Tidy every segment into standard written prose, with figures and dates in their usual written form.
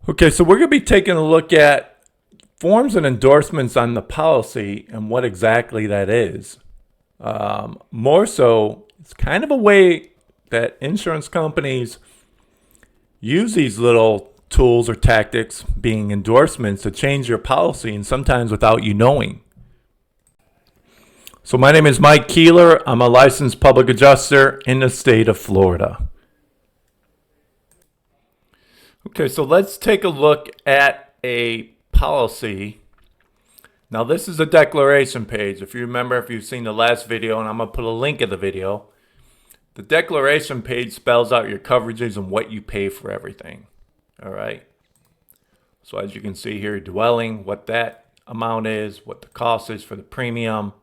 Okay, so we're going to be taking a look at forms and endorsements on the policy and what exactly that is. More so, it's kind of a way that insurance companies use these little tools or tactics, being endorsements, to change your policy, and sometimes without you knowing. So my name is Mike Keeler. I'm a licensed public adjuster in the state of Florida. Okay, so let's take a look at a policy. Now this is a declaration page. If you remember, if you've seen the last video, and I'm going to put a link in the video, the declaration page spells out your coverages and what you pay for everything. All right. So as you can see here, dwelling, what that amount is, what the cost is for the premium,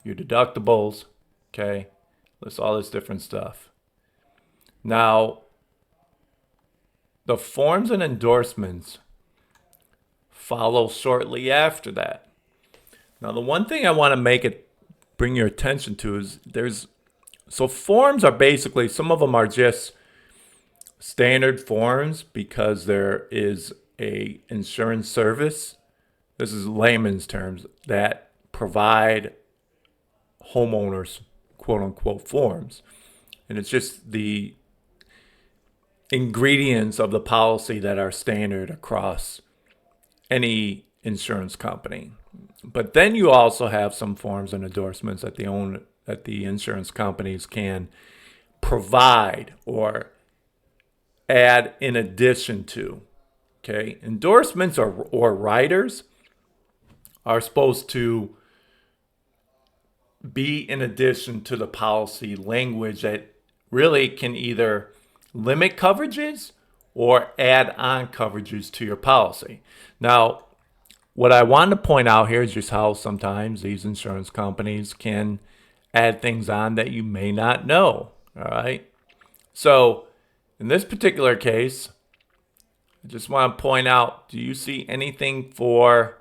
your deductibles, okay, lists all this different stuff. Now, the forms and endorsements follow shortly after that. Now, the one thing I want to bring your attention to is so forms are basically, some of them are just standard forms because there is a insurance service, this is layman's terms, that provide homeowners quote unquote forms. And it's just the ingredients of the policy that are standard across any insurance company. But then you also have some forms and endorsements that the insurance companies can provide or add in addition to. Okay, endorsements or riders are supposed to be in addition to the policy language that really can either limit coverages or add on coverages to your policy. Now, what I want to point out here is just how sometimes these insurance companies can add things on that you may not know. All right. So in this particular case, I just want to point out, do you see anything for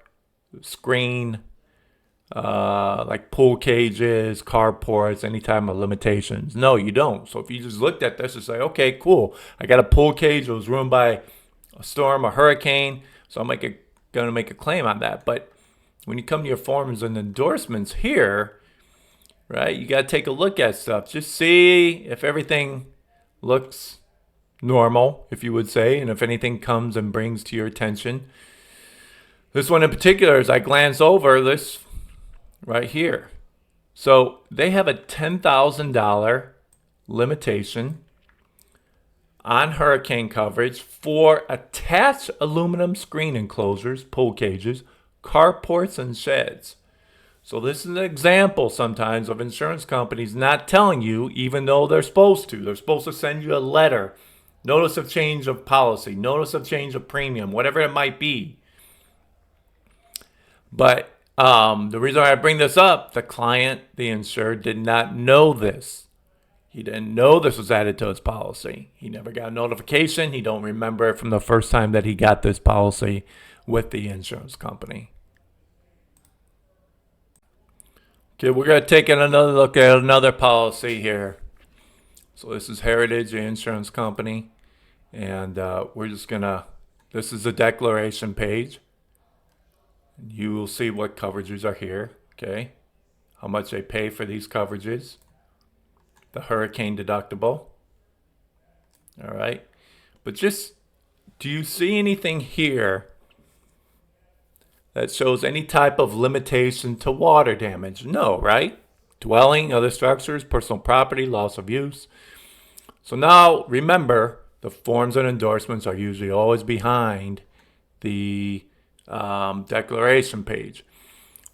screen, like pool cages, carports, any type of limitations? No, you don't. So if you just looked at this and say, okay, cool, I got a pool cage, it was ruined by a storm, a hurricane, so I'm going to make a claim on that. But when you come to your forms and endorsements here, right, you got to take a look at stuff. Just see if everything looks normal, if you would say, and if anything comes and brings to your attention. This one in particular, as I glance over this right here. So they have a $10,000 limitation on hurricane coverage for attached aluminum screen enclosures, pool cages, carports, and sheds. So this is an example sometimes of insurance companies not telling you, even though they're supposed to. They're supposed to send you a letter, notice of change of policy, notice of change of premium, whatever it might be. But the reason I bring this up, the client, the insured, did not know this. He didn't know this was added to his policy. He never got a notification. He don't remember it from the first time that he got this policy with the insurance company. Okay, we're going to take another look at another policy here. So this is Heritage Insurance Company. And we're just going to, this is a declaration page. You will see what coverages are here, okay? How much they pay for these coverages. The hurricane deductible. All right. But just, do you see anything here that shows any type of limitation to water damage? No, right? Dwelling, other structures, personal property, loss of use. So now, remember, the forms and endorsements are usually always behind the declaration page.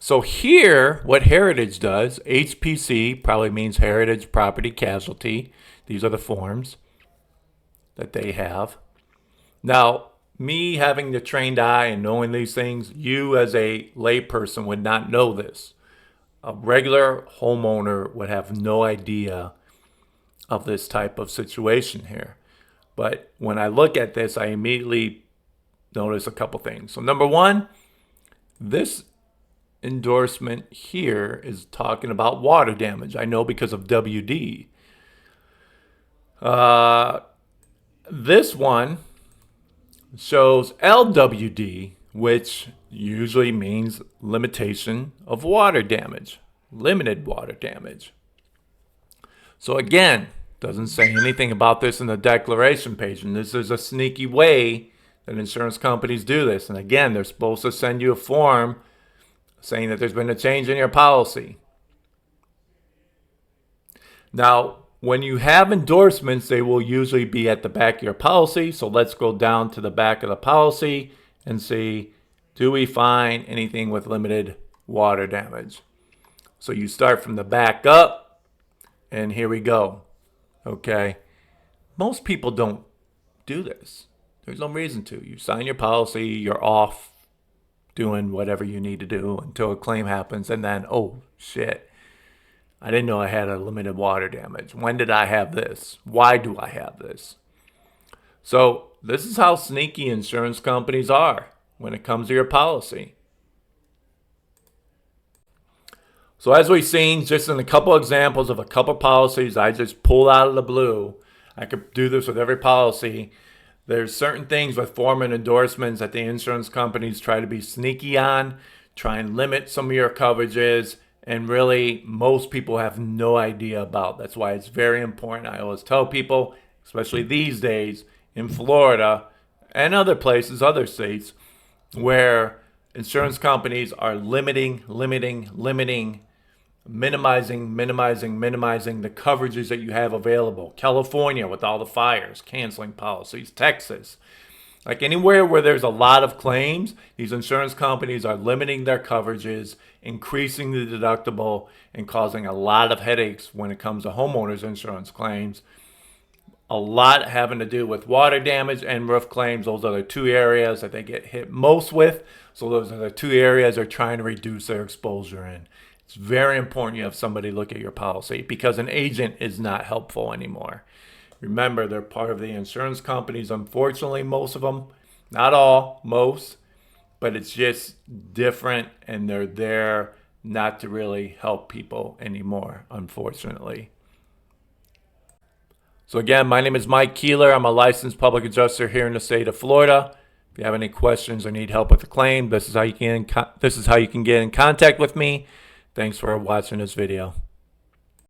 So here, what Heritage does, HPC probably means Heritage Property Casualty. These are the forms that they have. Now, me having the trained eye and knowing these things, you as a layperson would not know this. A regular homeowner would have no idea of this type of situation here. But when I look at this, I immediately notice a couple things. So number one, this endorsement here is talking about water damage. I know because of WD. This one shows LWD, which usually means limitation of water damage, limited water damage. So again, doesn't say anything about this in the declaration page, and this is a sneaky way that insurance companies do this. And again, they're supposed to send you a form saying that there's been a change in your policy. Now, when you have endorsements, they will usually be at the back of your policy. So let's go down to the back of the policy and see, do we find anything with limited water damage? So you start from the back up, and here we go. Okay. Most people don't do this. There's no reason to. You sign your policy, you're off doing whatever you need to do until a claim happens, and then, oh, shit. I didn't know I had a limited water damage. When did I have this? Why do I have this? So this is how sneaky insurance companies are when it comes to your policy. So as we've seen, just in a couple examples of a couple policies I just pulled out of the blue, I could do this with every policy. There's certain things with form and endorsements that the insurance companies try to be sneaky on, try and limit some of your coverages, and really most people have no idea about. That's why it's very important. I always tell people, especially these days in Florida and other places, other states, where insurance companies are minimizing the coverages that you have available. California with all the fires, canceling policies. Texas. Like anywhere where there's a lot of claims, these insurance companies are limiting their coverages, increasing the deductible, and causing a lot of headaches when it comes to homeowners insurance claims. A lot having to do with water damage and roof claims. Those are the two areas that they get hit most with. So those are the two areas they're trying to reduce their exposure in. It's very important you have somebody look at your policy because an agent is not helpful anymore. Remember, they're part of the insurance companies. Unfortunately, most of them, not all, most, but it's just different, and they're there not to really help people anymore, unfortunately. So again, my name is Mike Keeler. I'm a licensed public adjuster here in the state of Florida. If you have any questions or need help with a claim, this is how you can get in contact with me. Thanks for watching this video.